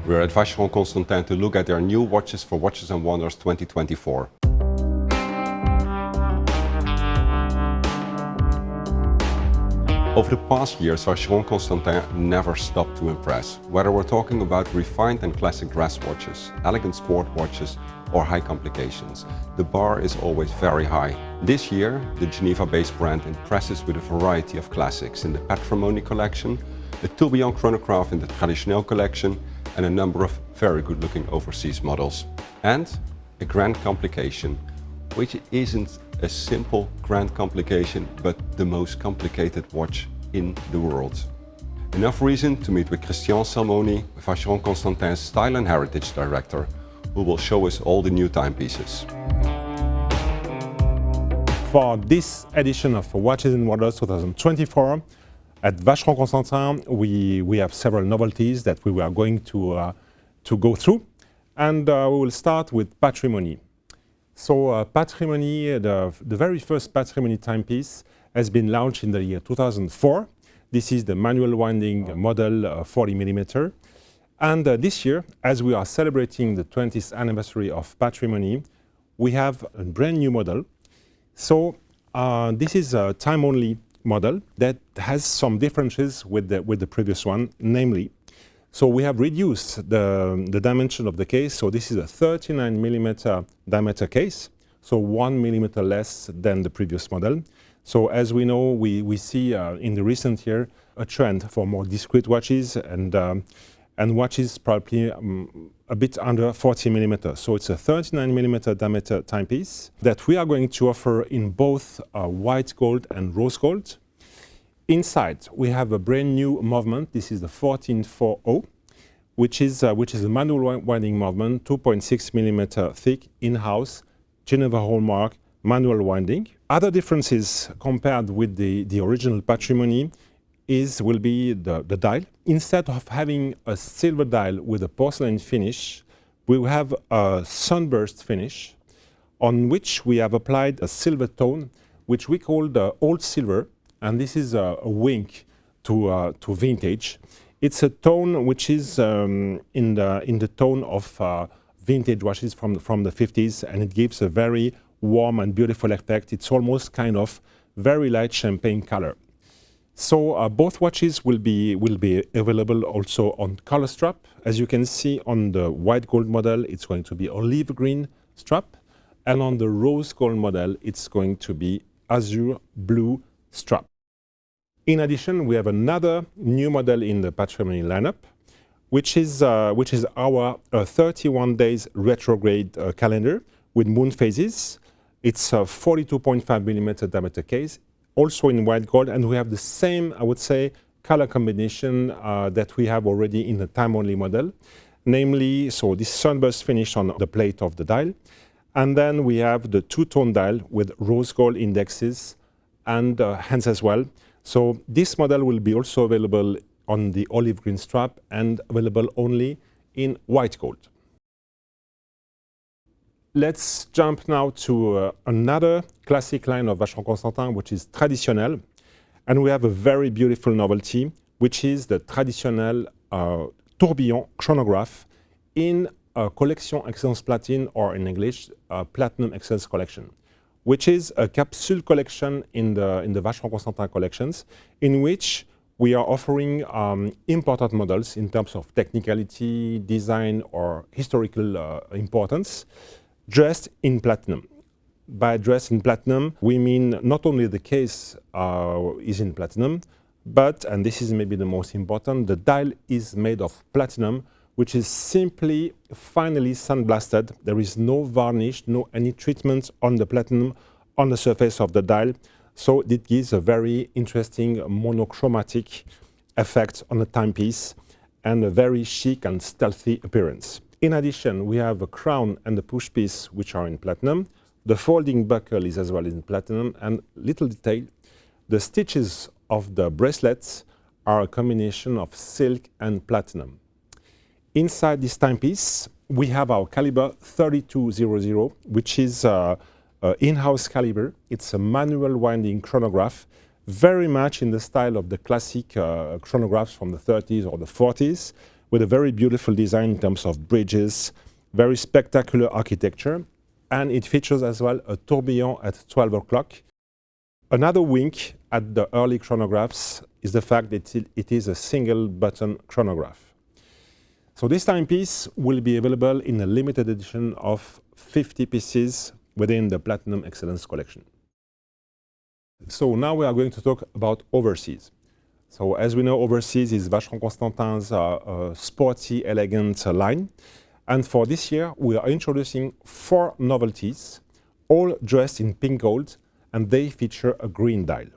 We're at Vacheron Constantin to look at their new watches for Watches and Wonders 2024. Over the past years, Vacheron Constantin never stopped to impress. Whether we're talking about refined and classic dress watches, elegant sport watches, or high complications, the bar is always very high. This year, the Geneva-based brand impresses with a variety of classics in the Patrimony collection, the tourbillon chronograph in the Traditionelle collection, and a number of very good-looking overseas models. And a grand complication, which isn't a simple grand complication, but the most complicated watch in the world. Enough reason to meet with Christian Selmoni, Vacheron Constantin's Style and Heritage Director, who will show us all the new timepieces. For this edition of Watches and Wonders 2024, at Vacheron Constantin, we have several novelties that we are going to go through, and we will start with Patrimony. So Patrimony, the very first Patrimony timepiece has been launched in the year 2004. This is the manual winding model 40mm. And this year, as we are celebrating the 20th anniversary of Patrimony, we have a brand new model. So this is a time-only model that has some differences with the previous one, namely, so we have reduced the dimension of the case. So this is a 39mm diameter case, so 1mm less than the previous model. So as we know, we see in the recent year a trend for more discreet watches and watches probably a bit under 40mm. So it's a 39mm diameter timepiece that we are going to offer in both white gold and rose gold. Inside, we have a brand new movement. This is the 1440, which is a manual winding movement, 2.6mm thick, in-house, Geneva hallmark, manual winding. Other differences compared with the original Patrimony will be the dial. Instead of having a silver dial with a porcelain finish, we will have a sunburst finish on which we have applied a silver tone, which we call the old silver. And this is a wink to vintage. It's a tone which is in the tone of vintage watches from the 50s, and it gives a very warm and beautiful effect. It's almost kind of very light champagne color. So both watches will be available also on color strap. As you can see on the white gold model, it's going to be olive green strap, and on the rose gold model, it's going to be azure blue strap. In addition, we have another new model in the Patrimony lineup, which is our 31 days retrograde calendar with moon phases. It's a 42.5mm diameter case, also in white gold, and we have the same, I would say, color combination that we have already in the time-only model, namely, so this sunburst finish on the plate of the dial, and then we have the two-tone dial with rose gold indexes and hands as well. So this model will be also available on the olive green strap and available only in white gold. Let's jump now to another classic line of Vacheron Constantin, which is Traditionnelle. And we have a very beautiful novelty, which is the Traditionnelle tourbillon chronograph in a Collection Excellence Platine, or in English, Platinum Excellence Collection, which is a capsule collection in the Vacheron Constantin collections, in which we are offering important models in terms of technicality, design, or historical importance, dressed in platinum. By dressed in platinum, we mean not only the case is in platinum, but, and this is maybe the most important, the dial is made of platinum, which is simply finely sandblasted. There is no varnish, no any treatment on the platinum on the surface of the dial. So it gives a very interesting monochromatic effect on the timepiece and a very chic and stealthy appearance. In addition, we have a crown and the push piece, which are in platinum. The folding buckle is as well in platinum, and little detail, the stitches of the bracelets are a combination of silk and platinum. Inside this timepiece, we have our caliber 3200, which is in-house caliber. It's a manual winding chronograph, very much in the style of the classic chronographs from the 30s or the 40s, with a very beautiful design in terms of bridges, very spectacular architecture, and it features as well a tourbillon at 12 o'clock. Another wink at the early chronographs is the fact that it is a single button chronograph. So this timepiece will be available in a limited edition of 50 pieces within the Platinum Excellence collection. So now we are going to talk about overseas. So as we know, overseas is Vacheron Constantin's sporty, elegant line. And for this year, we are introducing 4 novelties, all dressed in pink gold, and they feature a green dial.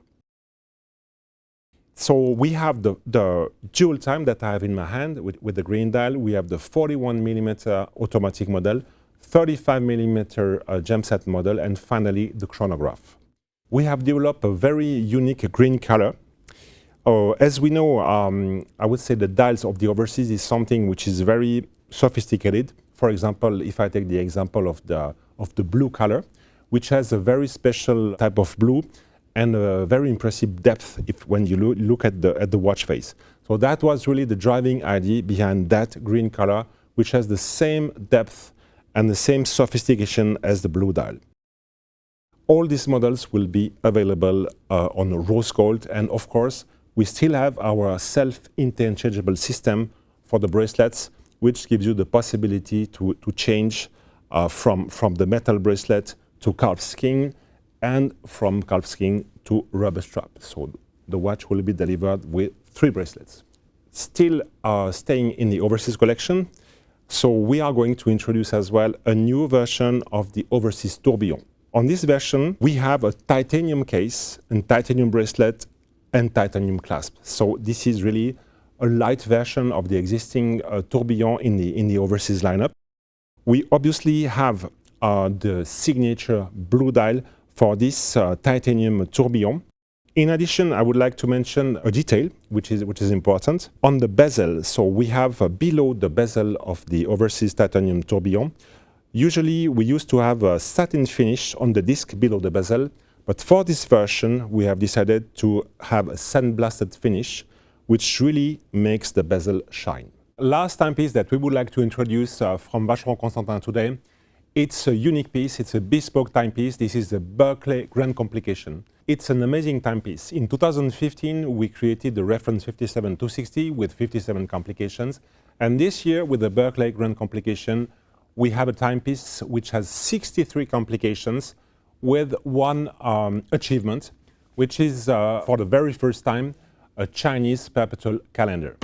So we have the dual time that I have in my hand with the green dial. We have the 41mm automatic model, 35mm gem set model, and finally the chronograph. We have developed a very unique green color. As we know, I would say the dials of the overseas is something which is very sophisticated. For example, if I take the example of the blue color, which has a very special type of blue and a very impressive depth when you look at the watch face. So that was really the driving idea behind that green color, which has the same depth and the same sophistication as the blue dial. All these models will be available on rose gold, and of course, we still have our self-interchangeable system for the bracelets, which gives you the possibility to change from the metal bracelet to calfskin, and from calfskin to rubber strap. So the watch will be delivered with 3 bracelets. Still staying in the overseas collection, so we are going to introduce as well a new version of the overseas tourbillon. On this version, we have a titanium case and titanium bracelet and titanium clasp. So this is really a light version of the existing tourbillon in the overseas lineup. We obviously have the signature blue dial for this titanium tourbillon. In addition, I would like to mention a detail which is important. On the bezel, so we have below the bezel of the overseas titanium tourbillon, usually we used to have a satin finish on the disc below the bezel, but for this version we have decided to have a sandblasted finish, which really makes the bezel shine. Last timepiece that we would like to introduce from Vacheron Constantin today, it's a unique piece, it's a bespoke timepiece. This is the Berkeley Grand Complication. It's an amazing timepiece. In 2015, we created the reference 57260 with 57 complications. And this year, with the Berkeley Grand Complication, we have a timepiece which has 63 complications with one achievement, which is, for the very first time, a Chinese perpetual calendar.